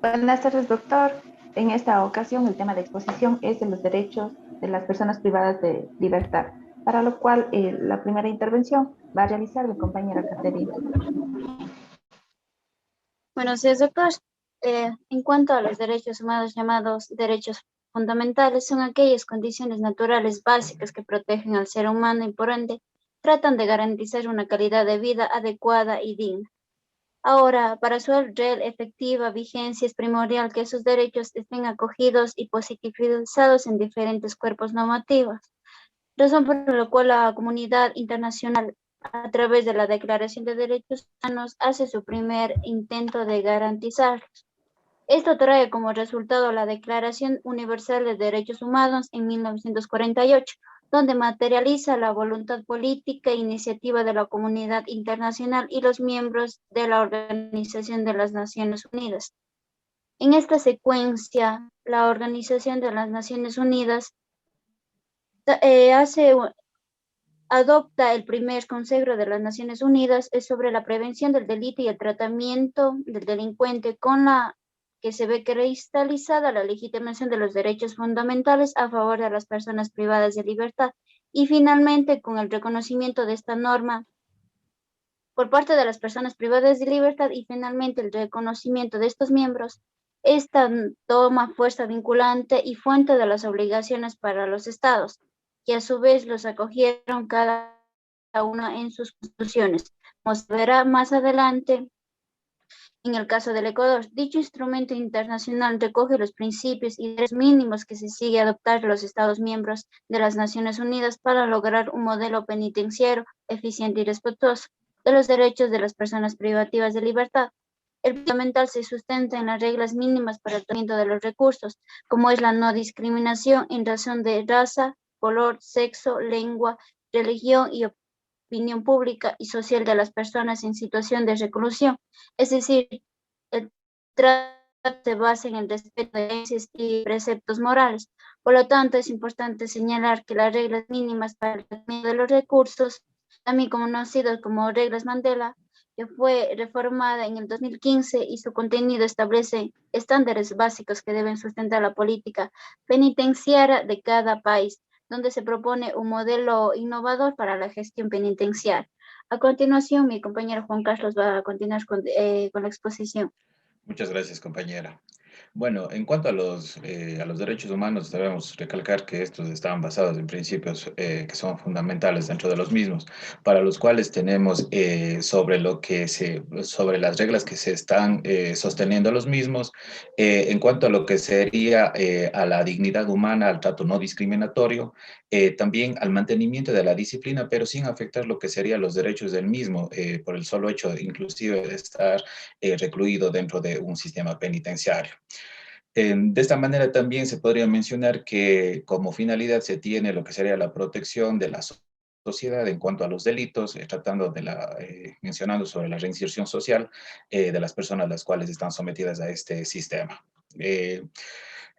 Buenas tardes, doctor. En esta ocasión, el tema de exposición es de los derechos de las personas privadas de libertad, para lo cual la primera intervención va a realizar mi compañera Caterina. Buenos días, doctor. En cuanto a los derechos humanos llamados derechos fundamentales, son aquellas condiciones naturales básicas que protegen al ser humano y por ende tratan de garantizar una calidad de vida adecuada y digna. Ahora, para su real efectiva vigencia es primordial que esos derechos estén acogidos y positivizados en diferentes cuerpos normativos, razón por la cual la comunidad internacional, a través de la Declaración de Derechos Humanos, hace su primer intento de garantizarlos. Esto trae como resultado la Declaración Universal de Derechos Humanos en 1948, donde materializa la voluntad política e iniciativa de la comunidad internacional y los miembros de la Organización de las Naciones Unidas. En esta secuencia, la Organización de las Naciones Unidas hace adopta el primer Consejo de las Naciones Unidas sobre la prevención del delito y el tratamiento del delincuente, con la que se ve cristalizada la legitimación de los derechos fundamentales a favor de las personas privadas de libertad. Y finalmente, con el reconocimiento de esta norma por parte de las personas privadas de libertad y finalmente el reconocimiento de estos miembros, esta toma fuerza vinculante y fuente de las obligaciones para los estados, que a su vez los acogieron cada uno en sus constituciones. Como se verá más adelante, en el caso del Ecuador, dicho instrumento internacional recoge los principios y derechos mínimos que se sigue adoptar los Estados miembros de las Naciones Unidas para lograr un modelo penitenciario eficiente y respetuoso de los derechos de las personas privativas de libertad. El fundamental se sustenta en las reglas mínimas para el tratamiento de los recursos, como es la no discriminación en razón de raza, color, sexo, lengua, religión y opinión pública y social de las personas en situación de reclusión. Es decir, el trato se basa en el respeto de leyes y preceptos morales. Por lo tanto, es importante señalar que las reglas mínimas para el tratamiento de los recursos, también conocidas como reglas Mandela, que fue reformada en el 2015 y su contenido establece estándares básicos que deben sustentar la política penitenciaria de cada país, donde se propone un modelo innovador para la gestión penitenciaria. A continuación, mi compañero Juan Carlos va a continuar con la exposición. Muchas gracias, compañera. Bueno, en cuanto a los derechos humanos, debemos recalcar que estos están basados en principios que son fundamentales dentro de los mismos, para los cuales tenemos sobre las reglas que se están sosteniendo los mismos, en cuanto a lo que sería a la dignidad humana, al trato no discriminatorio, también al mantenimiento de la disciplina, pero sin afectar lo que serían los derechos del mismo, por el solo hecho inclusive de estar recluido dentro de un sistema penitenciario. De esta manera también se podría mencionar que como finalidad se tiene lo que sería la protección de la sociedad en cuanto a los delitos, mencionando sobre la reinserción social de las personas las cuales están sometidas a este sistema. De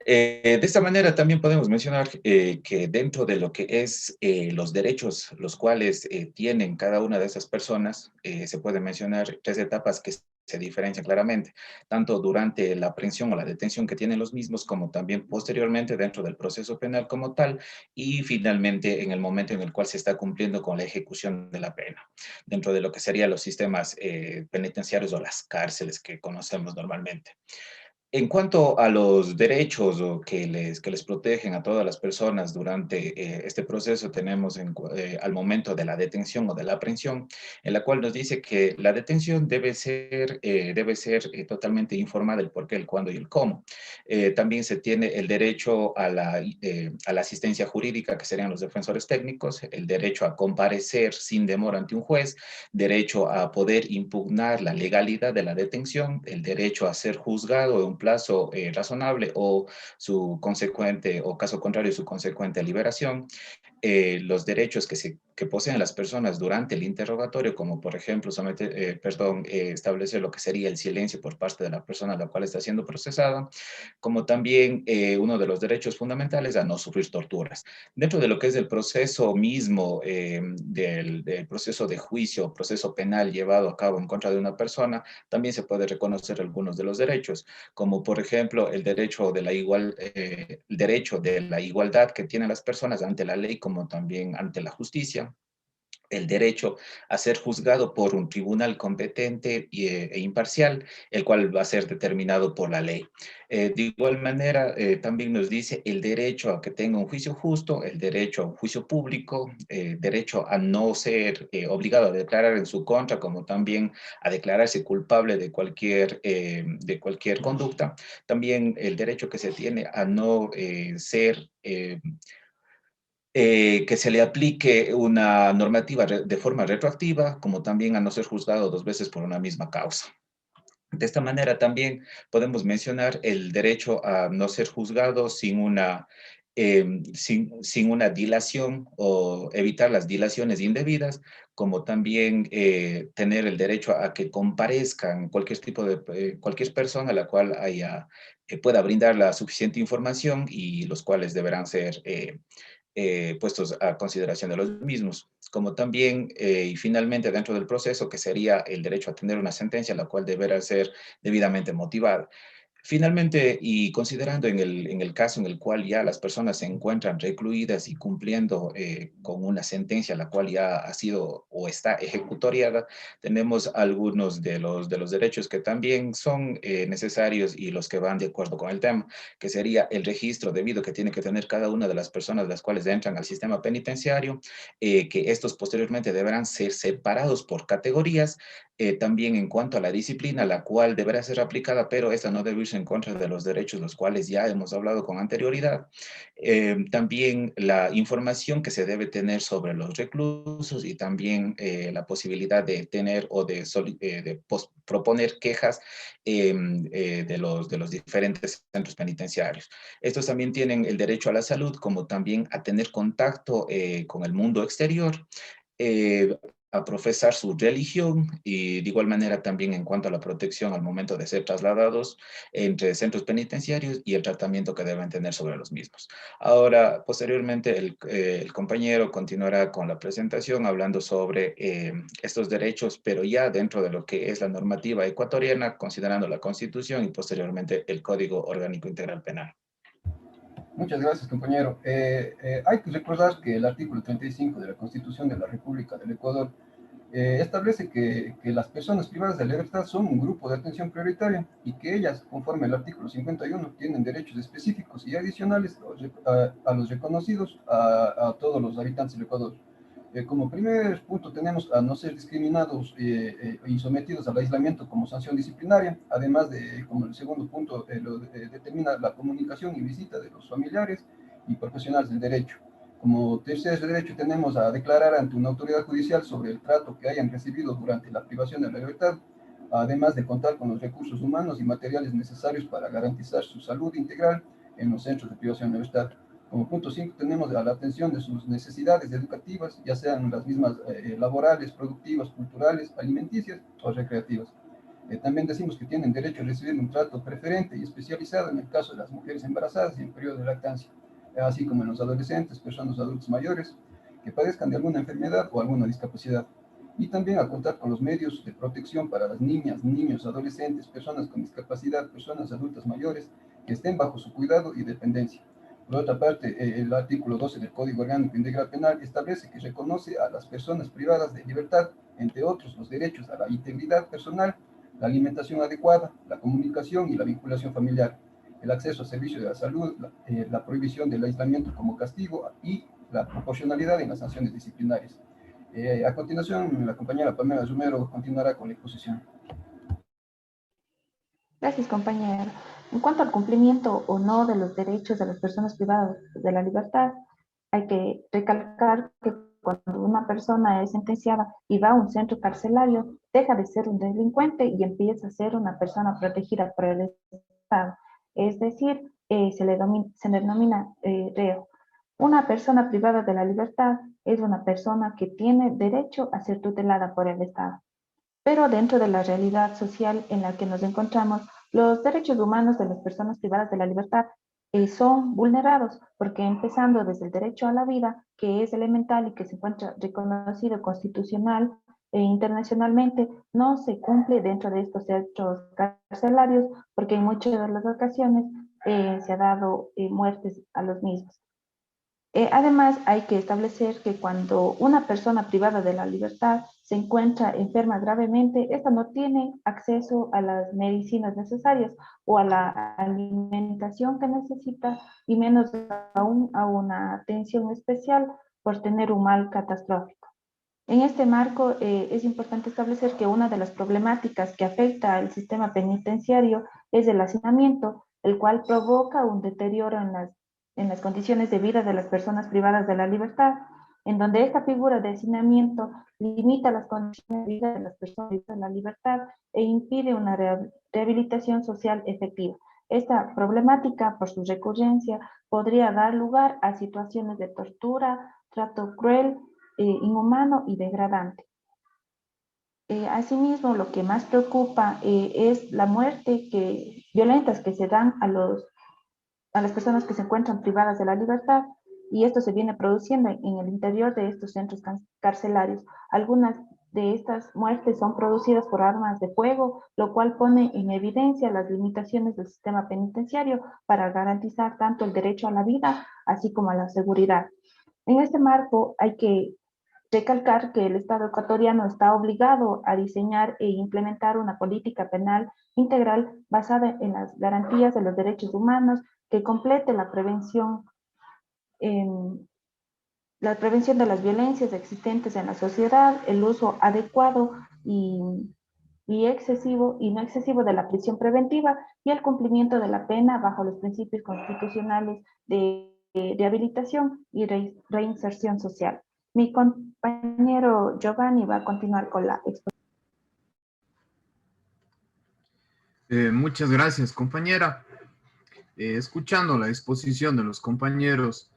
esta manera también podemos mencionar que dentro de lo que es los derechos los cuales tienen cada una de esas personas, se pueden mencionar tres etapas que se diferencian claramente, tanto durante la aprehensión o la detención que tienen los mismos, como también posteriormente dentro del proceso penal como tal, y finalmente en el momento en el cual se está cumpliendo con la ejecución de la pena, dentro de lo que serían los sistemas penitenciarios o las cárceles que conocemos normalmente. En cuanto a los derechos que les protegen a todas las personas durante este proceso, tenemos al momento de la detención o de la aprehensión, en la cual nos dice que la detención debe ser totalmente informada el por qué, el cuándo y el cómo. También se tiene el derecho a la asistencia jurídica, que serían los defensores técnicos, el derecho a comparecer sin demora ante un juez, derecho a poder impugnar la legalidad de la detención, el derecho a ser juzgado en un plazo razonable o su consecuente, o caso contrario, su consecuente liberación, los derechos que poseen las personas durante el interrogatorio, como por ejemplo establecer lo que sería el silencio por parte de la persona a la cual está siendo procesada, como también uno de los derechos fundamentales a no sufrir torturas. Dentro de lo que es el proceso mismo, del proceso de juicio, proceso penal llevado a cabo en contra de una persona, también se puede reconocer algunos de los derechos, como por ejemplo el derecho de la igualdad que tienen las personas ante la ley, como también ante la justicia, el derecho a ser juzgado por un tribunal competente e imparcial, el cual va a ser determinado por la ley. De igual manera, también nos dice el derecho a que tenga un juicio justo, el derecho a un juicio público, derecho a no ser obligado a declarar en su contra, como también a declararse culpable de cualquier conducta. También el derecho que se tiene a no ser que se le aplique una normativa de forma retroactiva, como también a no ser juzgado 2 veces por una misma causa. De esta manera también podemos mencionar el derecho a no ser juzgado sin una dilación o evitar las dilaciones indebidas, como también tener el derecho a que comparezcan cualquier persona a la cual pueda brindar la suficiente información y los cuales deberán ser puestos a consideración de los mismos, como también, y finalmente dentro del proceso, que sería el derecho a tener una sentencia, la cual deberá ser debidamente motivada. Finalmente, y considerando en el caso en el cual ya las personas se encuentran recluidas y cumpliendo con una sentencia la cual ya ha sido o está ejecutoriada, tenemos algunos de los derechos que también son necesarios y los que van de acuerdo con el tema, que sería el registro debido que tiene que tener cada una de las personas las cuales entran al sistema penitenciario, que estos posteriormente deberán ser separados por categorías, también en cuanto a la disciplina, la cual deberá ser aplicada, pero esta no debe irse en contra de los derechos, los cuales ya hemos hablado con anterioridad. También la información que se debe tener sobre los reclusos y también la posibilidad de tener o de proponer quejas de los diferentes centros penitenciarios. Estos también tienen el derecho a la salud, como también a tener contacto con el mundo exterior, eh, a profesar su religión y de igual manera también en cuanto a la protección al momento de ser trasladados entre centros penitenciarios y el tratamiento que deben tener sobre los mismos. Ahora, posteriormente, el compañero continuará con la presentación hablando sobre estos derechos, pero ya dentro de lo que es la normativa ecuatoriana, considerando la Constitución y posteriormente el Código Orgánico Integral Penal. Muchas gracias, compañero. Hay que recordar que el artículo 35 de la Constitución de la República del Ecuador establece que las personas privadas de libertad son un grupo de atención prioritaria y que ellas, conforme al artículo 51, tienen derechos específicos y adicionales a los reconocidos a todos los habitantes del Ecuador. Como primer punto tenemos a no ser discriminados y sometidos al aislamiento como sanción disciplinaria, además de, como el segundo punto, determina la comunicación y visita de los familiares y profesionales del derecho. Como tercer derecho tenemos a declarar ante una autoridad judicial sobre el trato que hayan recibido durante la privación de la libertad, además de contar con los recursos humanos y materiales necesarios para garantizar su salud integral en los centros de privación de libertad. Como punto 5 tenemos la atención de sus necesidades educativas, ya sean las mismas laborales, productivas, culturales, alimenticias o recreativas. También decimos que tienen derecho a recibir un trato preferente y especializado en el caso de las mujeres embarazadas y en periodo de lactancia, así como en los adolescentes, personas adultos mayores que padezcan de alguna enfermedad o alguna discapacidad. Y también a contar con los medios de protección para las niñas, niños, adolescentes, personas con discapacidad, personas adultas mayores que estén bajo su cuidado y dependencia. Por otra parte, el artículo 12 del Código Orgánico Integral Penal establece que reconoce a las personas privadas de libertad, entre otros, los derechos a la integridad personal, la alimentación adecuada, la comunicación y la vinculación familiar, el acceso a servicios de la salud, la prohibición del aislamiento como castigo y la proporcionalidad en las sanciones disciplinarias. A continuación, la compañera Pamela Romero continuará con la exposición. Gracias, compañero. En cuanto al cumplimiento o no de los derechos de las personas privadas de la libertad, hay que recalcar que cuando una persona es sentenciada y va a un centro carcelario, deja de ser un delincuente y empieza a ser una persona protegida por el Estado. Es decir, se le denomina reo. Una persona privada de la libertad es una persona que tiene derecho a ser tutelada por el Estado. Pero dentro de la realidad social en la que nos encontramos, los derechos humanos de las personas privadas de la libertad son vulnerados, porque empezando desde el derecho a la vida, que es elemental y que se encuentra reconocido constitucional e internacionalmente, no se cumple dentro de estos hechos carcelarios, porque en muchas de las ocasiones se ha dado muertes a los mismos. Además, hay que establecer que cuando una persona privada de la libertad se encuentra enferma gravemente, esta no tiene acceso a las medicinas necesarias o a la alimentación que necesita y menos aún a una atención especial por tener un mal catastrófico. En este marco, es importante establecer que una de las problemáticas que afecta al sistema penitenciario es el hacinamiento, el cual provoca un deterioro en las condiciones de vida de las personas privadas de la libertad, en donde esta figura de hacinamiento limita las condiciones de vida de las personas privadas de la libertad e impide una rehabilitación social efectiva. Esta problemática, por su recurrencia, podría dar lugar a situaciones de tortura, trato cruel, inhumano y degradante. Asimismo, lo que más preocupa es la muerte violentas que se dan a las personas que se encuentran privadas de la libertad, y esto se viene produciendo en el interior de estos centros carcelarios. Algunas de estas muertes son producidas por armas de fuego, lo cual pone en evidencia las limitaciones del sistema penitenciario para garantizar tanto el derecho a la vida, así como a la seguridad. En este marco hay que recalcar que el Estado ecuatoriano está obligado a diseñar e implementar una política penal integral basada en las garantías de los derechos humanos que complete la prevención de las violencias existentes en la sociedad, el uso adecuado y excesivo y no excesivo de la prisión preventiva y el cumplimiento de la pena bajo los principios constitucionales de rehabilitación y reinserción social. Mi compañero Giovanni va a continuar con la exposición. Muchas gracias, compañera. Escuchando la exposición de los compañeros,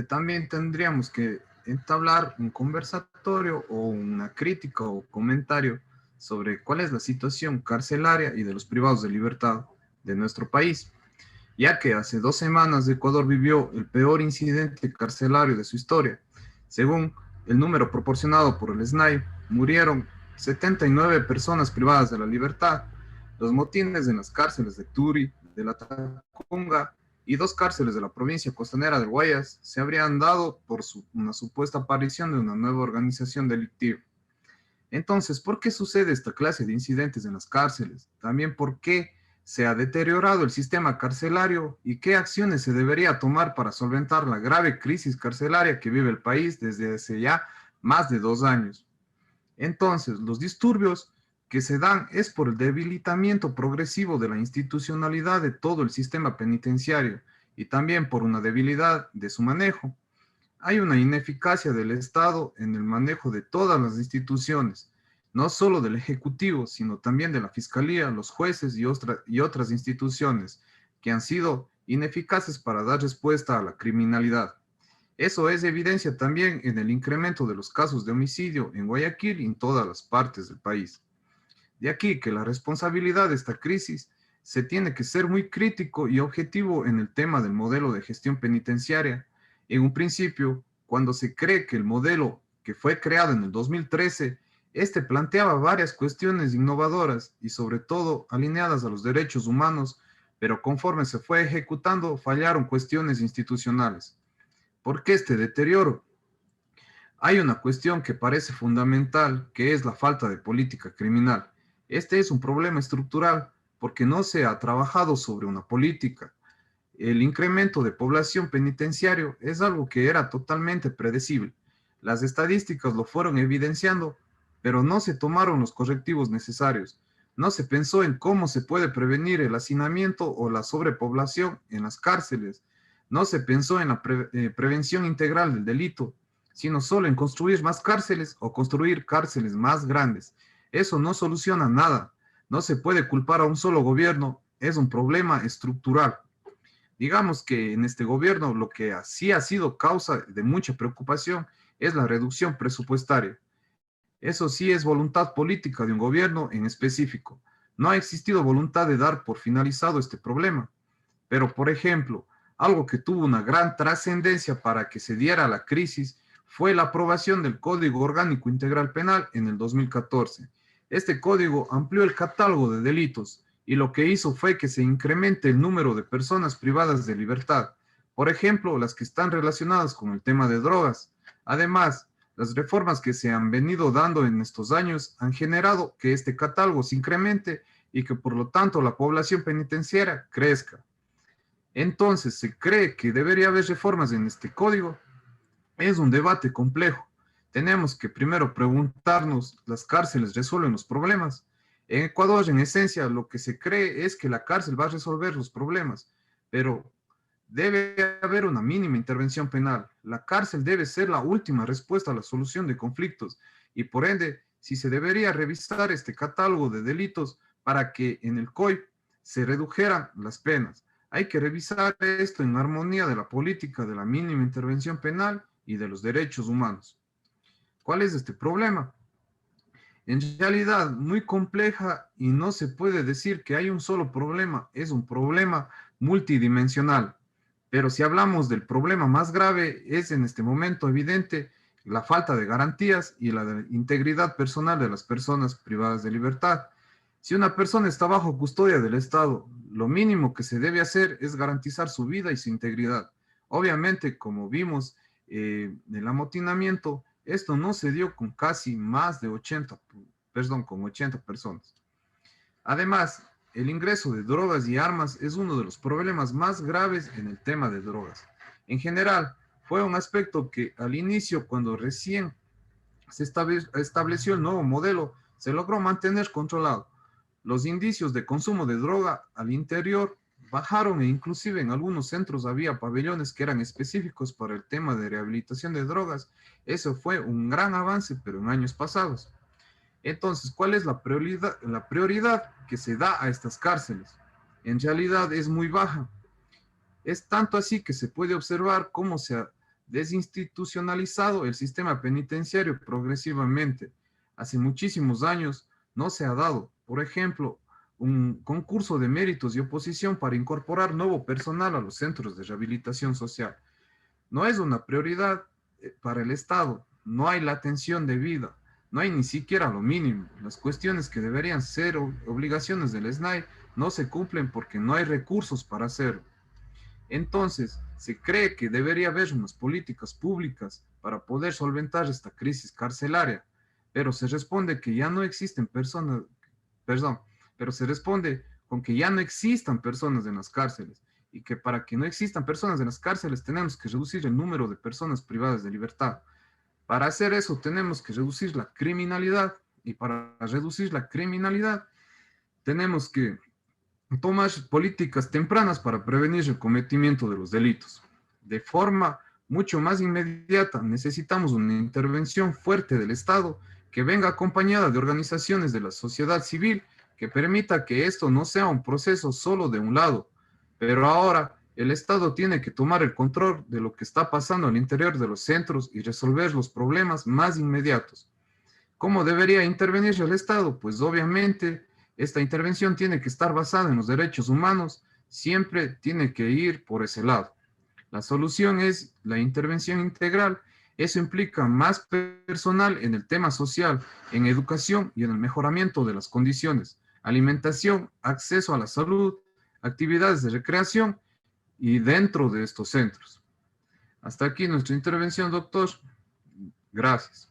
también tendríamos que entablar un conversatorio o una crítica o comentario sobre cuál es la situación carcelaria y de los privados de libertad de nuestro país, ya que hace 2 semanas Ecuador vivió el peor incidente carcelario de su historia. Según el número proporcionado por el SNAI, murieron 79 personas privadas de la libertad. Los motines en las cárceles de Turi, de la Tacunga y 2 cárceles de la provincia costanera del Guayas se habrían dado por una supuesta aparición de una nueva organización delictiva. Entonces, ¿por qué sucede esta clase de incidentes en las cárceles? También, ¿por qué se ha deteriorado el sistema carcelario y qué acciones se debería tomar para solventar la grave crisis carcelaria que vive el país desde hace ya más de 2 años? Entonces, los disturbios que se dan es por el debilitamiento progresivo de la institucionalidad de todo el sistema penitenciario y también por una debilidad de su manejo. Hay una ineficacia del Estado en el manejo de todas las instituciones, no solo del Ejecutivo, sino también de la Fiscalía, los jueces y otras instituciones que han sido ineficaces para dar respuesta a la criminalidad. Eso es evidencia también en el incremento de los casos de homicidio en Guayaquil y en todas las partes del país. De aquí que la responsabilidad de esta crisis se tiene que ser muy crítico y objetivo en el tema del modelo de gestión penitenciaria. En un principio, cuando se cree que el modelo que fue creado en el 2013, planteaba varias cuestiones innovadoras y sobre todo alineadas a los derechos humanos, pero conforme se fue ejecutando fallaron cuestiones institucionales. ¿Por qué este deterioro? Hay una cuestión que parece fundamental, que es la falta de política criminal. Este es un problema estructural porque no se ha trabajado sobre una política. El incremento de población penitenciario es algo que era totalmente predecible. Las estadísticas lo fueron evidenciando, pero no se tomaron los correctivos necesarios. No se pensó en cómo se puede prevenir el hacinamiento o la sobrepoblación en las cárceles. No se pensó en la prevención integral del delito, sino solo en construir más cárceles o construir cárceles más grandes. Eso no soluciona nada. No se puede culpar a un solo gobierno. Es un problema estructural. Digamos que en este gobierno lo que sí ha sido causa de mucha preocupación es la reducción presupuestaria. Eso sí es voluntad política de un gobierno en específico. No ha existido voluntad de dar por finalizado este problema. Pero, por ejemplo, algo que tuvo una gran trascendencia para que se diera la crisis fue la aprobación del Código Orgánico Integral Penal en el 2014. Este código amplió el catálogo de delitos y lo que hizo fue que se incremente el número de personas privadas de libertad. Por ejemplo, las que están relacionadas con el tema de drogas. Además, las reformas que se han venido dando en estos años han generado que este catálogo se incremente y que por lo tanto la población penitenciaria crezca. Entonces, ¿se cree que debería haber reformas en este código? Es un debate complejo. Tenemos que primero preguntarnos, ¿las cárceles resuelven los problemas? En Ecuador, en esencia, lo que se cree es que la cárcel va a resolver los problemas, pero debe haber una mínima intervención penal. La cárcel debe ser la última respuesta a la solución de conflictos y por ende, si se debería revisar este catálogo de delitos para que en el COIP se redujeran las penas. Hay que revisar esto en armonía de la política de la mínima intervención penal y de los derechos humanos. ¿Cuál es este problema? En realidad, muy compleja y no se puede decir que hay un solo problema, es un problema multidimensional. Pero si hablamos del problema más grave, es en este momento evidente la falta de garantías y la integridad personal de las personas privadas de libertad. Si una persona está bajo custodia del Estado, lo mínimo que se debe hacer es garantizar su vida y su integridad. Obviamente, como vimos en el amotinamiento, esto no se dio con casi más de 80 personas. Además, el ingreso de drogas y armas es uno de los problemas más graves en el tema de drogas. En general, fue un aspecto que al inicio, cuando recién se estableció el nuevo modelo, se logró mantener controlado. Los indicios de consumo de droga al interior bajaron e inclusive en algunos centros había pabellones que eran específicos para el tema de rehabilitación de drogas. Eso fue un gran avance, pero en años pasados. Entonces, ¿cuál es la prioridad que se da a estas cárceles? En realidad es muy baja. Es tanto así que se puede observar cómo se ha desinstitucionalizado el sistema penitenciario progresivamente. Hace muchísimos años no se ha dado, por ejemplo, un concurso de méritos y oposición para incorporar nuevo personal a los centros de rehabilitación social. No es una prioridad para el Estado, no hay la atención debida, no hay ni siquiera lo mínimo. Las cuestiones que deberían ser obligaciones del SNAI no se cumplen porque no hay recursos para hacerlo. Entonces, se cree que debería haber unas políticas públicas para poder solventar esta crisis carcelaria, pero se responde que ya no existen personas, pero se responde con que ya no existan personas en las cárceles y que para que no existan personas en las cárceles tenemos que reducir el número de personas privadas de libertad. Para hacer eso tenemos que reducir la criminalidad y para reducir la criminalidad tenemos que tomar políticas tempranas para prevenir el cometimiento de los delitos. De forma mucho más inmediata necesitamos una intervención fuerte del Estado que venga acompañada de organizaciones de la sociedad civil que permita que esto no sea un proceso solo de un lado. Pero ahora el Estado tiene que tomar el control de lo que está pasando al interior de los centros y resolver los problemas más inmediatos. ¿Cómo debería intervenir el Estado? Pues obviamente esta intervención tiene que estar basada en los derechos humanos, siempre tiene que ir por ese lado. La solución es la intervención integral. Eso implica más personal en el tema social, en educación y en el mejoramiento de las condiciones, alimentación, acceso a la salud, actividades de recreación y dentro de estos centros. Hasta aquí nuestra intervención, doctor. Gracias.